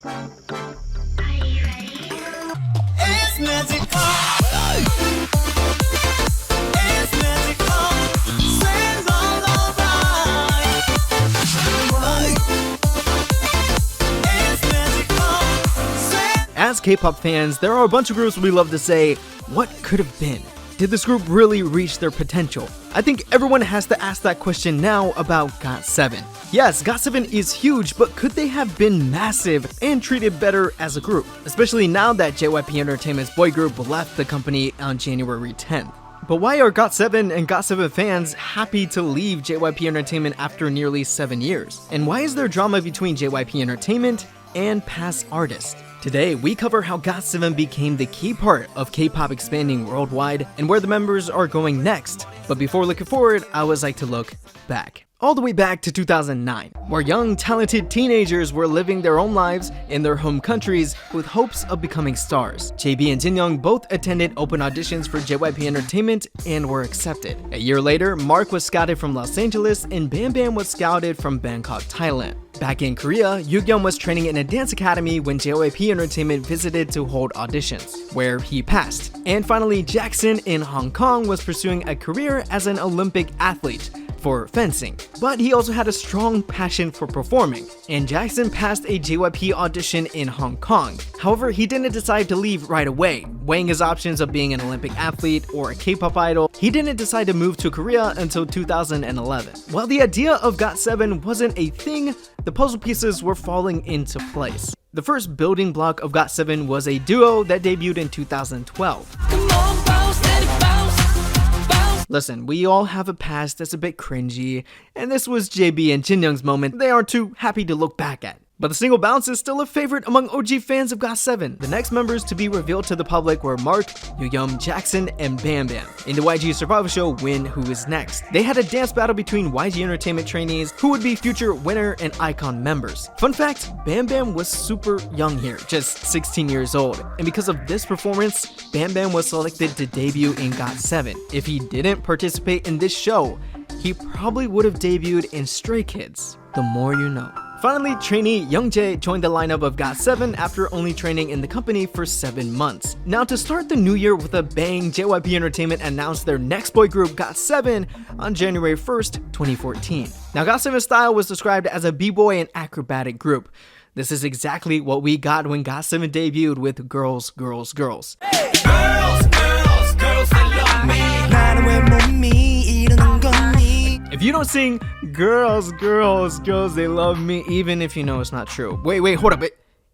It's magical. It's magical. Sing lullaby. It's magical. Sing. As K-pop fans, there are a bunch of groups we love to say, what could have been? Did this group really reach their potential? I think everyone has to ask that question now about GOT7. Yes, GOT7 is huge, but could they have been massive and treated better as a group? Especially now that JYP Entertainment's boy group left the company on January 10th. But why are GOT7 and GOT7 fans happy to leave JYP Entertainment after nearly 7 years? And why is there drama between JYP Entertainment and past artists? Today, we cover how GOT7 became the key part of K-pop expanding worldwide and where the members are going next. But before looking forward, I always like to look back. All the way back to 2009, where young, talented teenagers were living their own lives in their home countries with hopes of becoming stars. JB and Jinyoung both attended open auditions for JYP Entertainment and were accepted. A year later, Mark was scouted from Los Angeles and Bambam was scouted from Bangkok, Thailand. Back in Korea, Yugeom was training in a dance academy when JYP Entertainment visited to hold auditions, where he passed. And finally, Jackson in Hong Kong was pursuing a career as an Olympic athlete for fencing, but he also had a strong passion for performing, and Jackson passed a JYP audition in Hong Kong. However, he didn't decide to leave right away, weighing his options of being an Olympic athlete or a K-pop idol. He didn't decide to move to Korea until 2011. While the idea of GOT7 wasn't a thing, the puzzle pieces were falling into place. The first building block of GOT7 was a duo that debuted in 2012. Come on, bounce, let it bounce. Bounce. Listen, we all have a past that's a bit cringy, and this was JB and Jinyoung's moment they aren't too happy to look back at. But the single bounce is still a favorite among OG fans of GOT7. The next members to be revealed to the public were Mark, Yugeom, Jackson, and Bambam. In the YG survival show Win Who Is Next, they had a dance battle between YG Entertainment trainees who would be future winner and icon members. Fun fact, Bambam was super young here, just 16 years old. And because of this performance, Bambam was selected to debut in GOT7. If he didn't participate in this show, he probably would have debuted in Stray Kids. The more you know. Finally, trainee youngjae joined the lineup of GOT7 after only training in the company for 7 months. Now, to start the new year with a bang, JYP Entertainment announced their next boy group, GOT7, on January 1st, 2014. Now, GOT7's style was described as a b-boy and acrobatic group. This is exactly what we got when GOT7 debuted with Girls, Girls, Girls. Hey. Girls, girls, girls, they love me. 나는 왜 몸이 이러는 거니? If you don't sing girls, girls, girls, they love me, even if you know it's not true. Wait, hold up.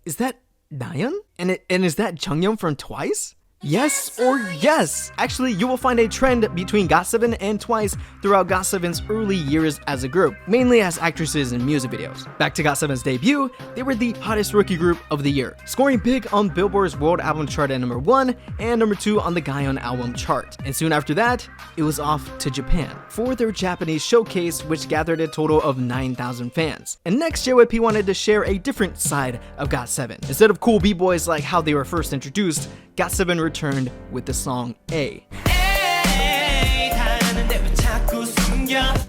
Is that Nayeon? And is that Junghyun from Twice? Yes or yes? Actually, you will find a trend between GOT7 and Twice throughout GOT7's early years as a group, mainly as actresses in music videos. Back to GOT7's debut, they were the hottest rookie group of the year, scoring big on Billboard's World Album Chart at number 1 and number 2 on the Gaon Album Chart. And soon after that, it was off to Japan for their Japanese showcase, which gathered a total of 9,000 fans. And next, JYP wanted to share a different side of GOT7. Instead of cool b-boys like how they were first introduced, GOT7 returned with the song A.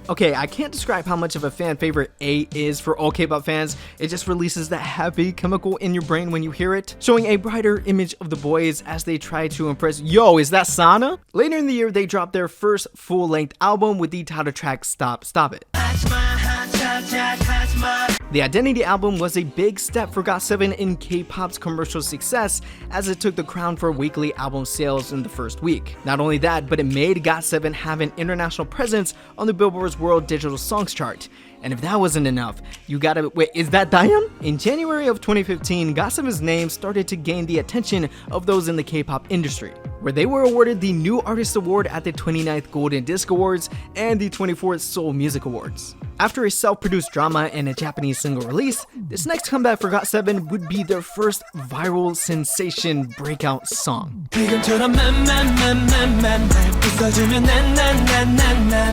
Okay, I can't describe how much of a fan favorite A is for all K-pop fans. It just releases that happy chemical in your brain when you hear it, showing a brighter image of the boys as they try to impress. Yo, is that Sana? Later in the year, they dropped their first full-length album with the title track Stop It. The Identity album was a big step for GOT7 in K-pop's commercial success, as it took the crown for weekly album sales in the first week. Not only that, but it made GOT7 have an international presence on the Billboard's World Digital Songs chart. And if that wasn't enough, you gotta wait, is that Daeyeon? In January of 2015, GOT7's name started to gain the attention of those in the K-pop industry, where they were awarded the New Artist Award at the 29th Golden Disc Awards and the 24th Seoul Music Awards. After a self-produced drama and a Japanese single release, this next comeback for GOT7 would be their first viral sensation breakout song.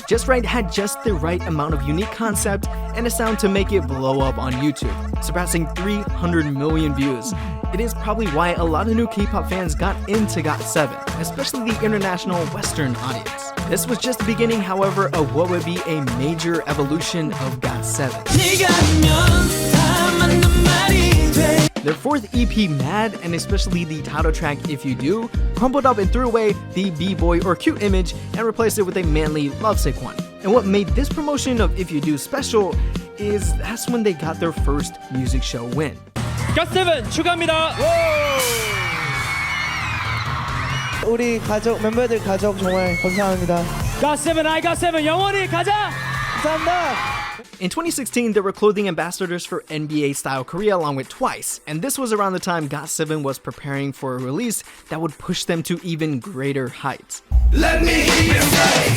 Just Right had just the right amount of unique concept and a sound to make it blow up on YouTube, surpassing 300 million views. It is probably why a lot of new K-pop fans got into GOT7, especially the international Western audience. This was just the beginning, however, of what would be a major evolution of GOT7. Their fourth EP, Mad, and especially the title track, If You Do, crumpled up and threw away the b-boy or cute image and replaced it with a manly, lovesick one. And what made this promotion of If You Do special is that's when they got their first music show win. GOT7 축하합니다. 우리 가족 멤버들 가족 정말 감사합니다. GOT7 I GOT7 영원히 가자. 감사합니다. In 2016, they were clothing ambassadors for NBA Style Korea along with TWICE, and this was around the time GOT7 was preparing for a release that would push them to even greater heights. Let me hear you say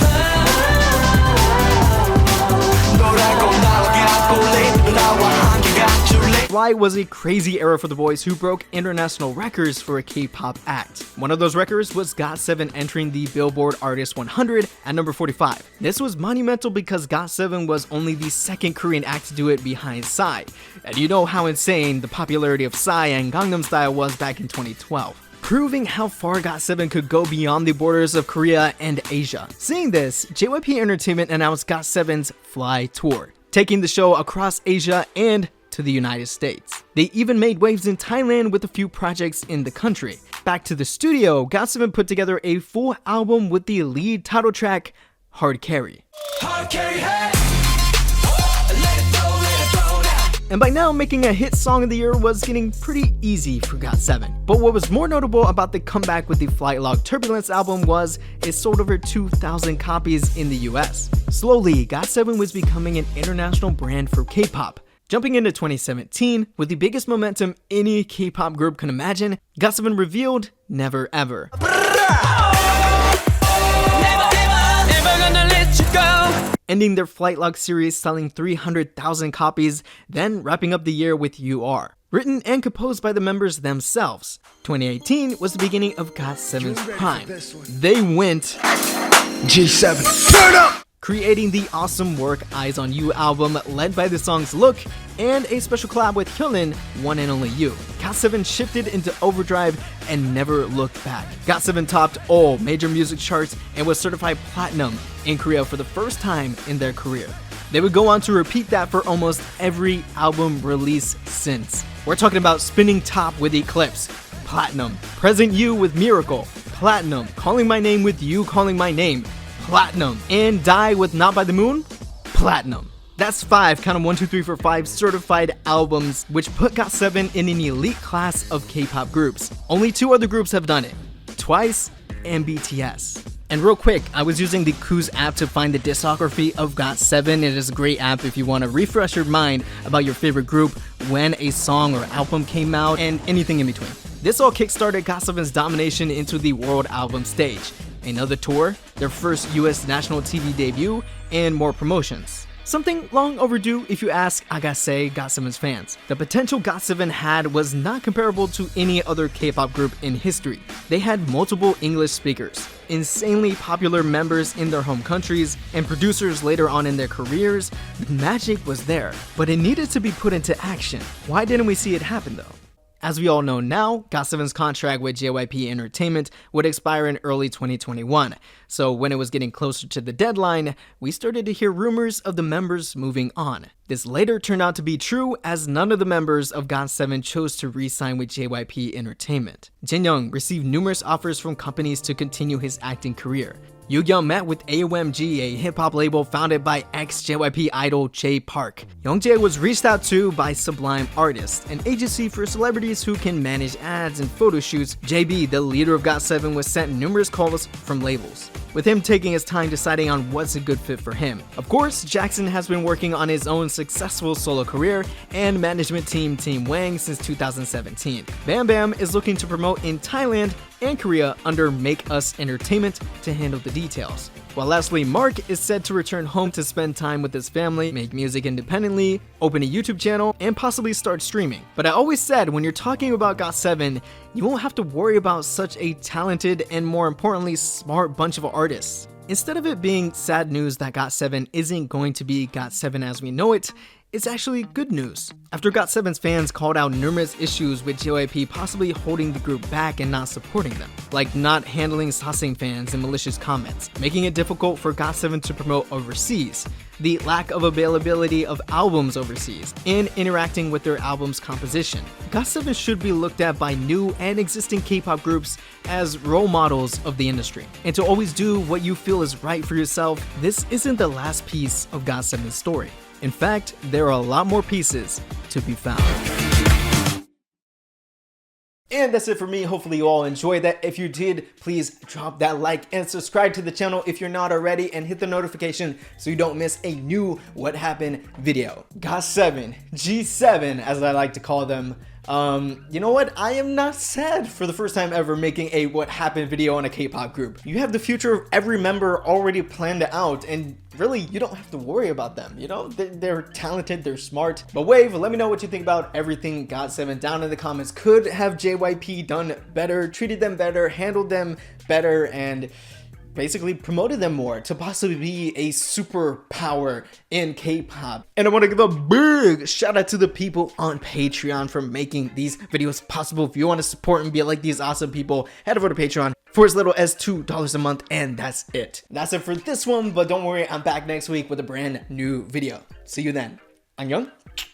Fly was a crazy era for the boys who broke international records for a K-pop act. One of those records was GOT7 entering the Billboard Artist 100 at number 45. This was monumental because GOT7 was only the second Korean act to do it behind PSY. And you know how insane the popularity of PSY and Gangnam Style was back in 2012. Proving how far GOT7 could go beyond the borders of Korea and Asia. Seeing this, JYP Entertainment announced GOT7's Fly Tour, taking the show across Asia and to the United States. They even made waves in Thailand with a few projects in the country. Back to the studio, GOT7 put together a full album with the lead title track, Hard Carry. hard carry, hey. Let it flow now. And by now, making a hit song of the year was getting pretty easy for GOT7. But what was more notable about the comeback with the Flight Log Turbulence album was it sold over 2,000 copies in the US. Slowly, GOT7 was becoming an international brand for K-pop. Jumping into 2017, with the biggest momentum any K-pop group can imagine, GOT7 revealed Never Ever. Ending their Flight Log series selling 300,000 copies, then wrapping up the year with You Are. Written and composed by the members themselves. 2018 was the beginning of GOT7's prime. They went G7, turn up. Creating the awesome work Eyes on You album led by the songs Look and a special collab with Hyolyn, One and Only You. GOT7 shifted into overdrive and never looked back. GOT7 topped all major music charts and was certified platinum in Korea for the first time in their career. They would go on to repeat that for almost every album release since. We're talking about Spinning Top with Eclipse, platinum. Present You with Miracle, platinum. Calling My Name with You Calling My Name, platinum. And Die with Not by the Moon, platinum. That's 5, count them 1, 2, 3, 4, 5 certified albums, which put GOT7 in an elite class of K-pop groups. Only 2 other groups have done it, TWICE and BTS. And real quick, I was using the Kooz app to find the discography of GOT7. It is a great app if you want to refresh your mind about your favorite group, when a song or album came out, and anything in between. This all kickstarted GOT7's domination into the world album stage. Another tour, their first US national TV debut, and more promotions. Something long overdue if you ask Agase, GOT7's fans. The potential GOT7 had was not comparable to any other K-pop group in history. They had multiple English speakers, insanely popular members in their home countries, and producers later on in their careers. The magic was there, but it needed to be put into action. Why didn't we see it happen though? As we all know now, GOT7's contract with JYP Entertainment would expire in early 2021, so when it was getting closer to the deadline, we started to hear rumors of the members moving on. This later turned out to be true as none of the members of GOT7 chose to re-sign with JYP Entertainment. Jinyoung received numerous offers from companies to continue his acting career. Yugeom met with AOMG, a hip-hop label founded by ex-JYP idol Jay Park. Youngjae was reached out to by Sublime Artists, an agency for celebrities who can manage ads and photo shoots. JB, the leader of GOT7, was sent numerous calls from labels, with him taking his time deciding on what's a good fit for him. Of course, Jackson has been working on his own successful solo career and management team Team Wang since 2017. Bambam is looking to promote in Thailand and Korea under Make Us Entertainment to handle the details. While lastly, Mark is said to return home to spend time with his family, make music independently, open a YouTube channel, and possibly start streaming. But I always said when you're talking about GOT7, you won't have to worry about such a talented and more importantly smart bunch of artists. Instead of it being sad news that GOT7 isn't going to be GOT7 as we know it, it's actually good news. After GOT7's fans called out numerous issues with JYP possibly holding the group back and not supporting them, like not handling sasaeng fans and malicious comments, making it difficult for GOT7 to promote overseas, the lack of availability of albums overseas, and interacting with their album's composition. GOT7 should be looked at by new and existing K-pop groups as role models of the industry. And to always do what you feel is right for yourself, this isn't the last piece of GOT7's story. In fact, there are a lot more pieces to be found. And that's it for me. Hopefully you all enjoyed that. If you did, please drop that like and subscribe to the channel if you're not already, and hit the notification so you don't miss a new What Happened video. GOT7, G7 as I like to call them. You know what? I am not sad for the first time ever making a What Happened video on a K-pop group. You have the future of every member already planned out, and really, you don't have to worry about them. You know, they're talented, they're smart. But Wave, let me know what you think about everything GOT7 down in the comments. Could have JYP done better, treated them better, handled them better, and basically promoted them more to possibly be a superpower in K-pop? And I want to give a big shout out to the people on Patreon for making these videos possible. If you want to support and be like these awesome people, head over to Patreon for as little as $2 a month, and that's it. That's it for this one, but don't worry, I'm back next week with a brand new video. See you then. 안녕.